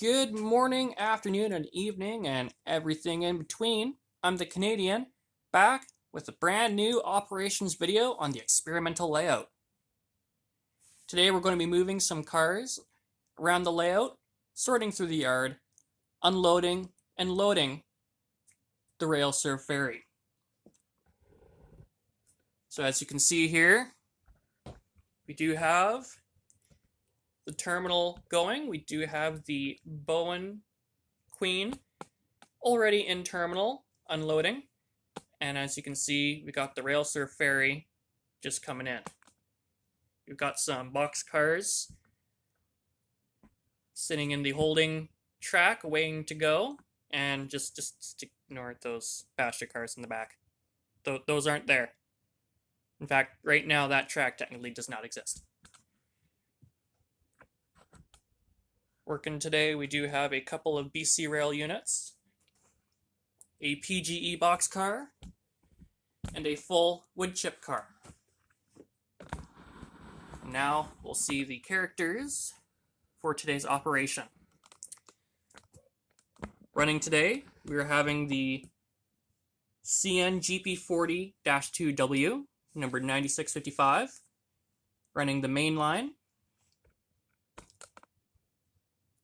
Good morning, afternoon, and evening, and everything in between. I'm the Canadian, back with a brand new operations video on the experimental layout. Today we're going to be moving some cars around the layout, sorting through the yard, unloading, and loading the rail serve ferry. So as you can see here, we do have the terminal going. We do have the Bowen Queen already in terminal unloading, and as you can see, we got the rail serve ferry just coming in. We've got some box cars sitting in the holding track waiting to go, and just ignore those passenger cars in the back. Those aren't there. In fact, right now that track technically does not exist. Working today, we do have a couple of BC Rail units, a PGE boxcar, and a full wood chip car. Now we'll see the characters for today's operation. Running today, we are having the CN GP40-2W, number 9655, running the main line.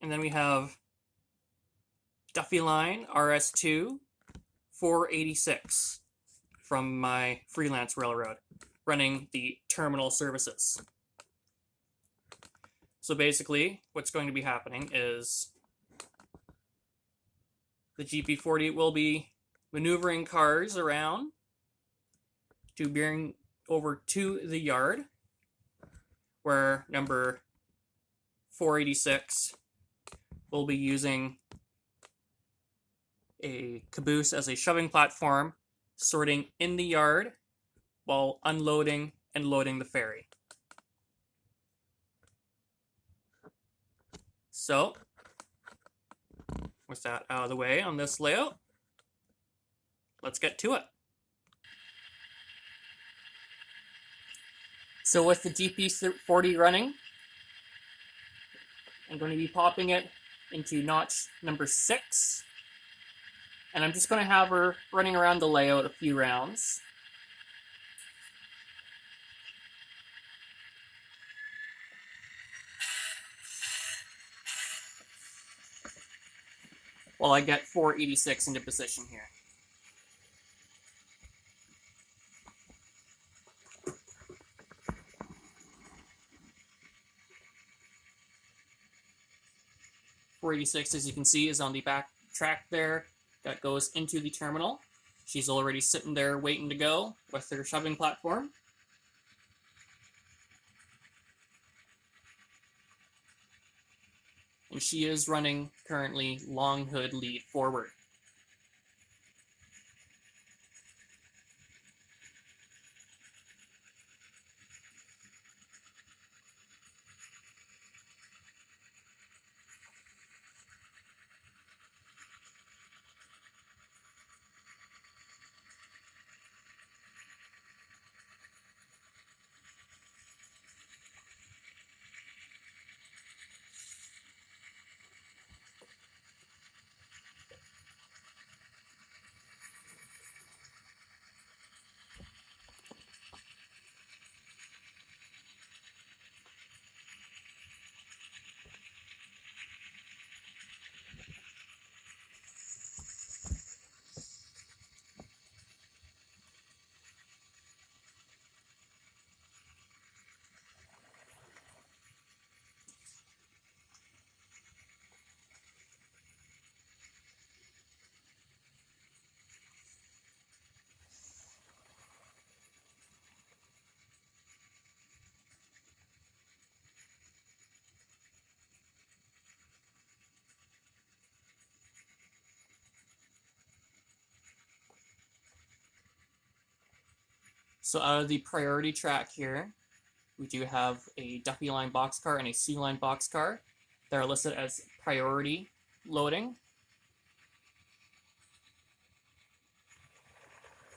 And then we have Duffy Line RS2 486 from my freelance railroad, running the terminal services. So basically, what's going to be happening is the GP40 will be maneuvering cars around to bring over to the yard, where number 486 will be using a caboose as a shoving platform, sorting in the yard while unloading and loading the ferry. So, with that out of the way on this layout, let's get to it. So with the GP40 running, I'm going to be popping it into notch number 6. And I'm just going to have her running around the layout a few rounds. While I get 486 into position here. .486, as you can see, is on the back track there that goes into the terminal. She's already sitting there waiting to go with her shoving platform. And she is running currently long hood lead forward. So out of the priority track here, we do have a Duffy Line boxcar and a C Line boxcar that are listed as priority loading.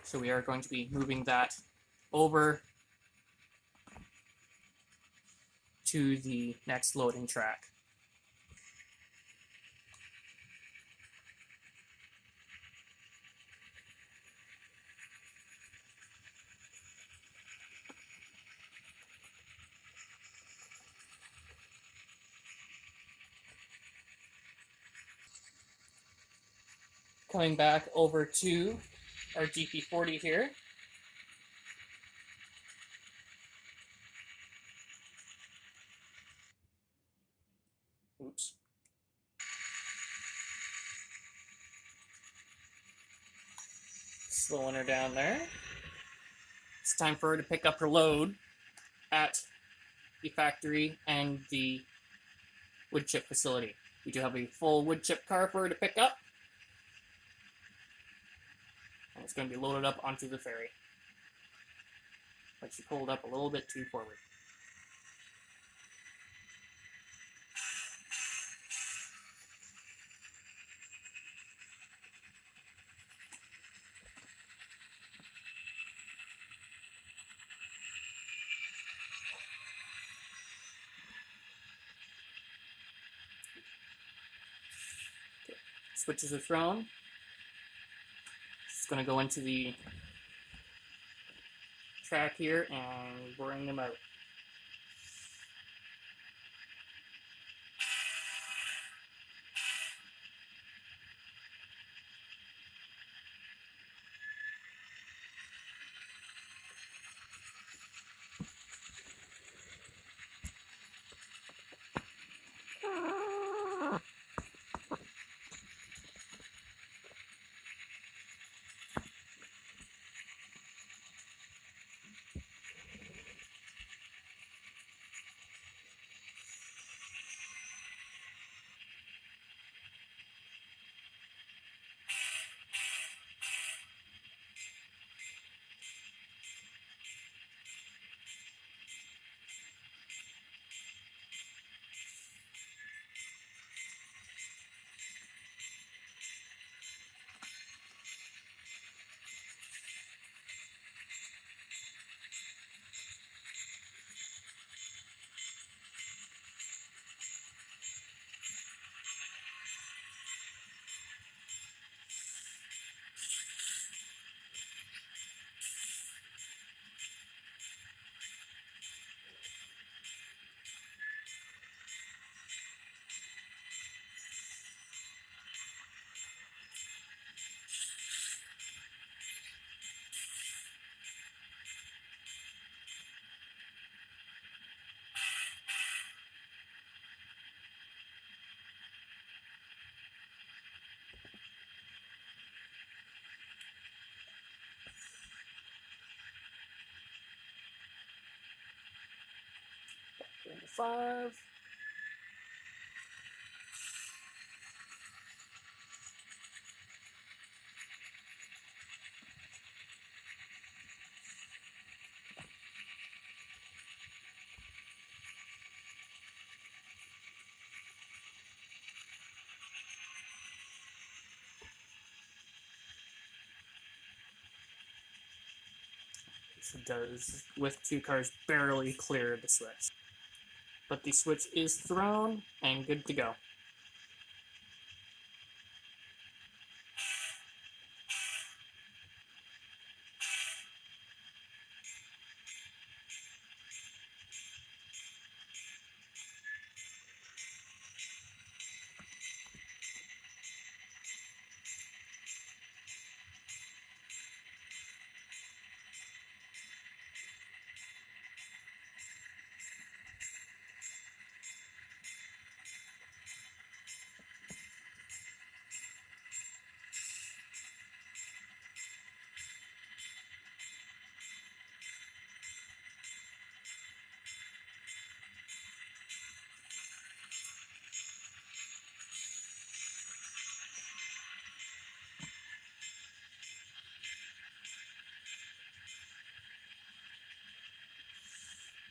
So we are going to be moving that over to the next loading track. Coming back over to our GP40 here. Oops. Slowing her down there. It's time for her to pick up her load at the factory and the wood chip facility. We do have a full wood chip car for her to pick up. And it's going to be loaded up onto the ferry. But she pulled up a little bit too forward. Switches are thrown. It's going to go into the track here and bring them out. Into 5. It does, with 2 cars, barely clear the switch. But the switch is thrown and good to go.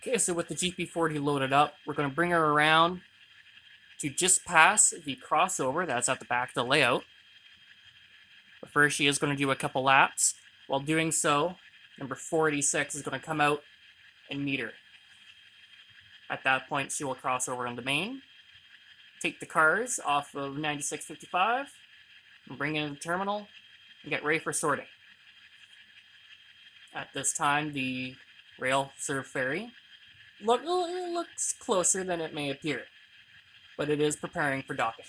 Okay, so with the GP40 loaded up, we're going to bring her around to just past the crossover that's at the back of the layout. But first, she is going to do a couple laps. While doing so, number 486 is going to come out and meet her. At that point, she will cross over on the main, take the cars off of 9655, and bring it into the terminal, and get ready for sorting. At this time, the rail-served ferry looks closer than it may appear, but it is preparing for docking.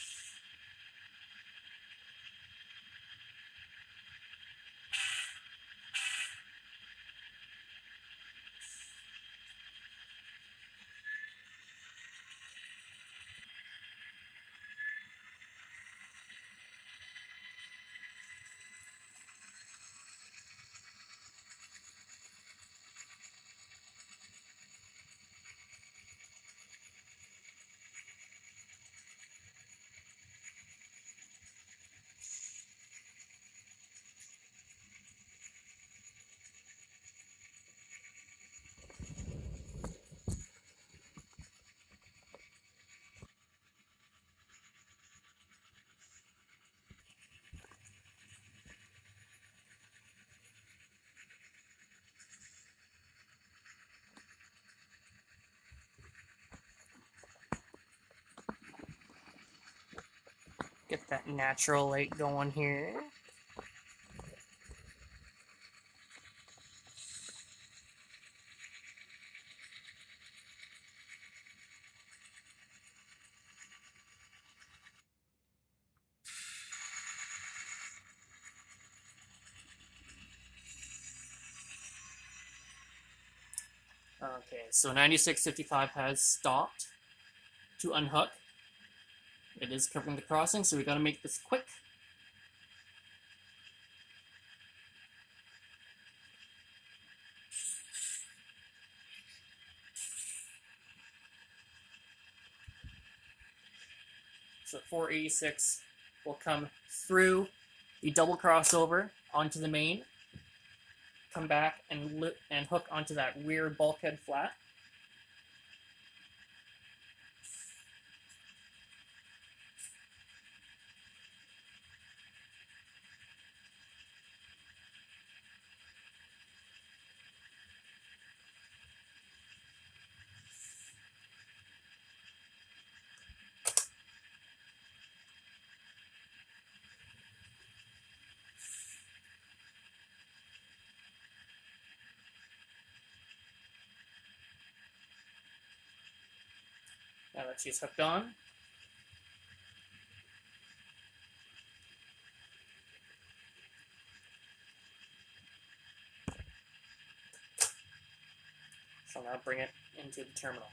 Get that natural light going here. Okay, so 9655 has stopped to unhook. It is covering the crossing, so we gotta make this quick. So 486 will come through the double crossover onto the main, come back and hook onto that rear bulkhead flat. Now that she's hooked on, so now bring it into the terminal.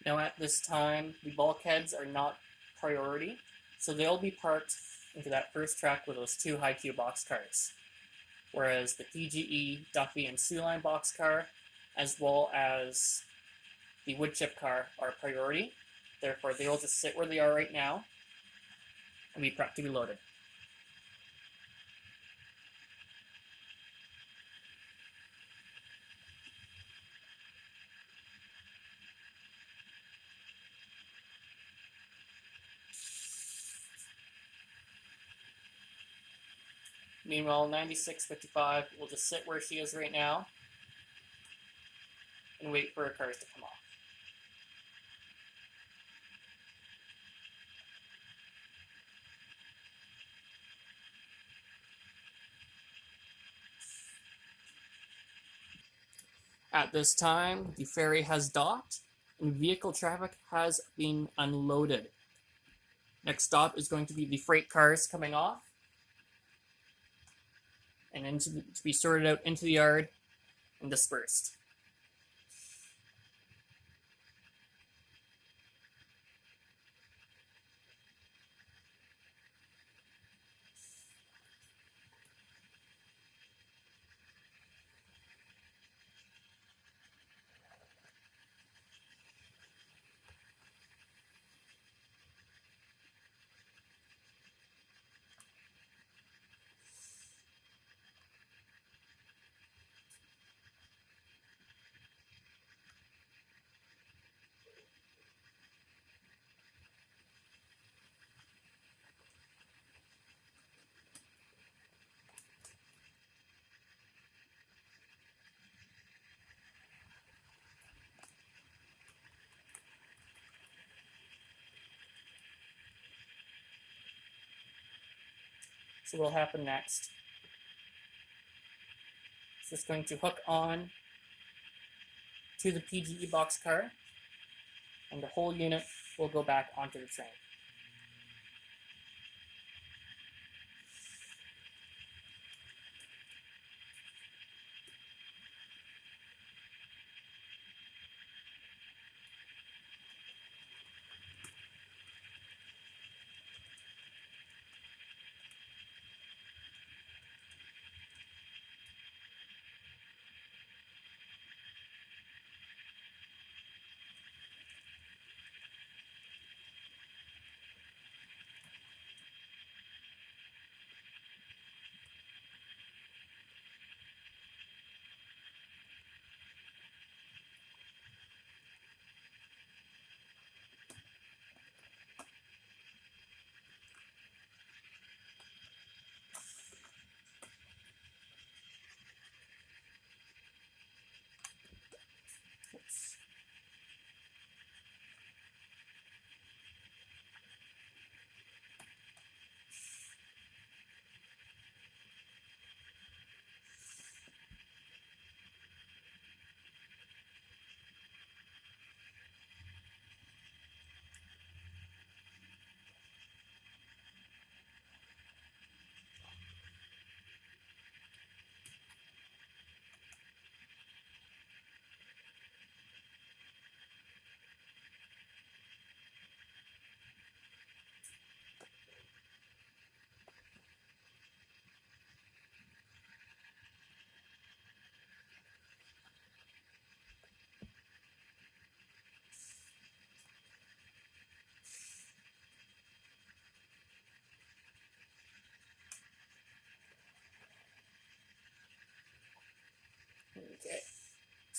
Now at this time, the bulkheads are not priority, so they'll be parked into that first track with those two high-Q boxcars. Whereas the PGE, Duffy, and Sioux Line boxcar, as well as the wood chip car, are priority. Therefore, they will just sit where they are right now and be prepped to be loaded. Meanwhile, 9655 will just sit where she is right now and wait for her cars to come off. At this time, the ferry has docked and vehicle traffic has been unloaded. Next stop is going to be the freight cars coming off and to be sorted out into the yard and dispersed. So what will happen next is just going to hook on to the PGE boxcar, and the whole unit will go back onto the train.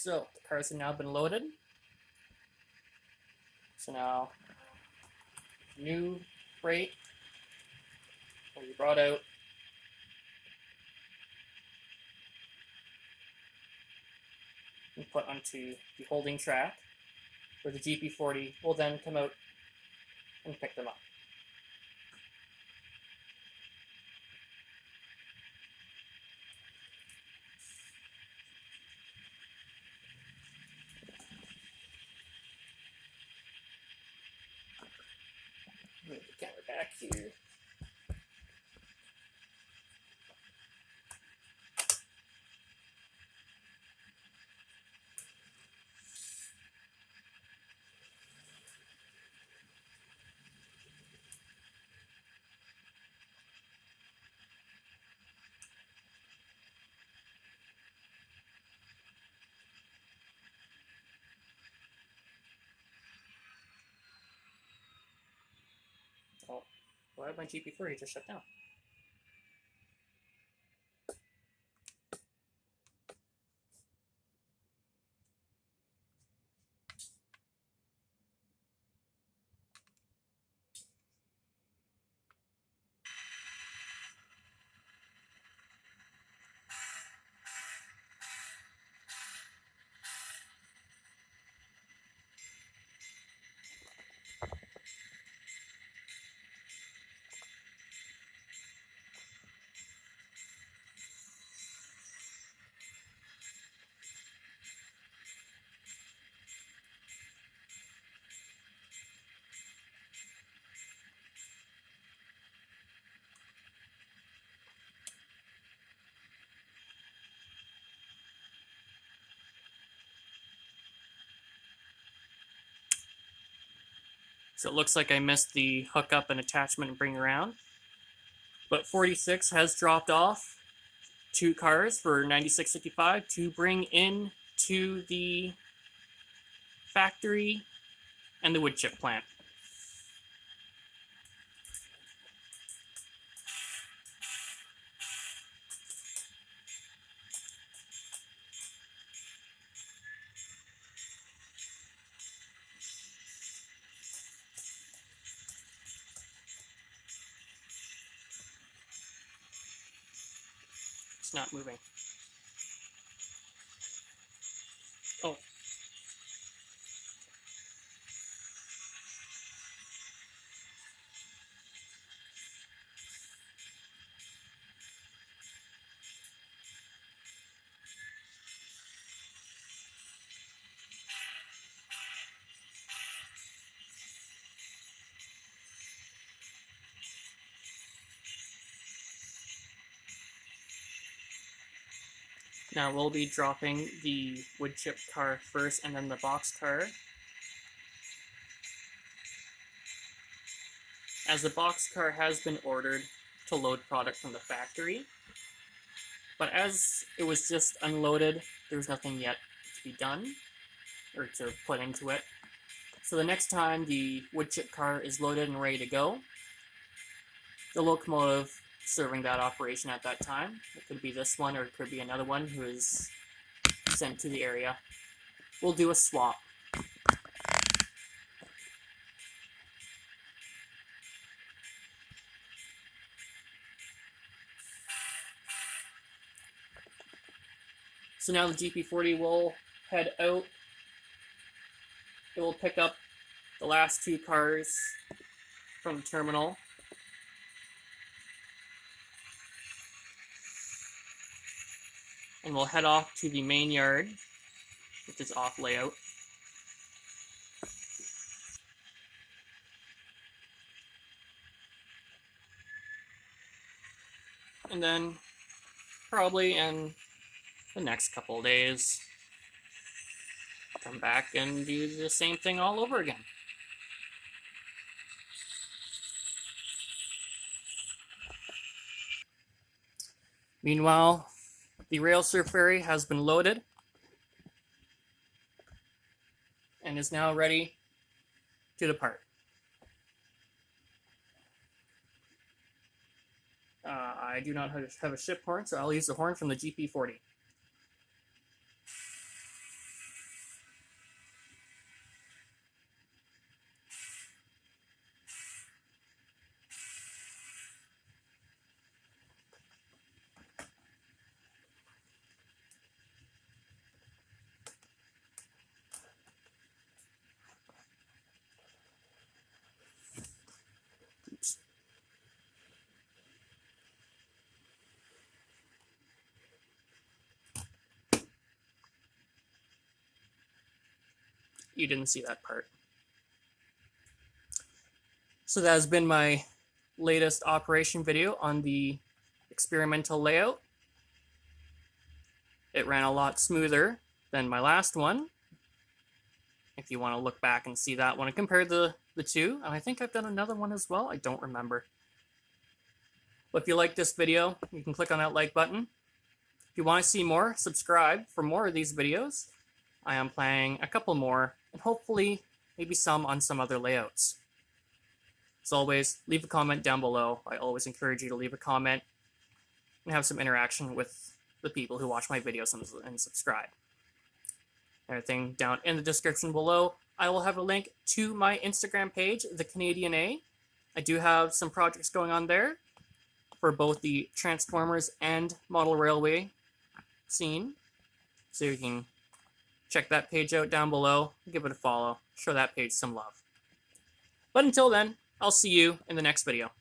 So the cars have now been loaded. So now, new freight will be brought out. And put onto the holding track, where the GP40 will then come out and pick them up. Move the camera back here. Oh, why did my GP40 just shut down? So it looks like I missed the hookup and attachment and bring around. But 46 has dropped off 2 cars for $96.55 to bring in to the factory and the wood chip plant. It's not moving. Oh. Now we'll be dropping the wood chip car first and then the box car. As the box car has been ordered to load product from the factory, but as it was just unloaded, there's nothing yet to be done or to put into it. So the next time the wood chip car is loaded and ready to go, the locomotive serving that operation at that time, it could be this one or it could be another one who is sent to the area, we'll do a swap. So now the GP40 will head out. It will pick up the last 2 cars from the terminal. And we'll head off to the main yard, which is off layout. And then, probably in the next couple of days, come back and do the same thing all over again. Meanwhile, the rail-served ferry has been loaded and is now ready to depart. I do not have a ship horn, so I'll use the horn from the GP40. you didn't see that part. So that has been my latest operation video on the experimental layout. It ran a lot smoother than my last one. If you want to look back and see that one and compare the two, and I think I've done another one as well, I don't remember. But if you like this video, you can click on that like button. If you want to see more, subscribe for more of these videos. I am planning a couple more, and hopefully maybe some on some other layouts. As always, leave a comment down below. I always encourage you to leave a comment and have some interaction with the people who watch my videos and subscribe. Everything down in the description below. I will have a link to my Instagram page, The Canadian A. I do have some projects going on there for both the Transformers and Model Railway scene. So you can check that page out down below, give it a follow, show that page some love. But until then, I'll see you in the next video.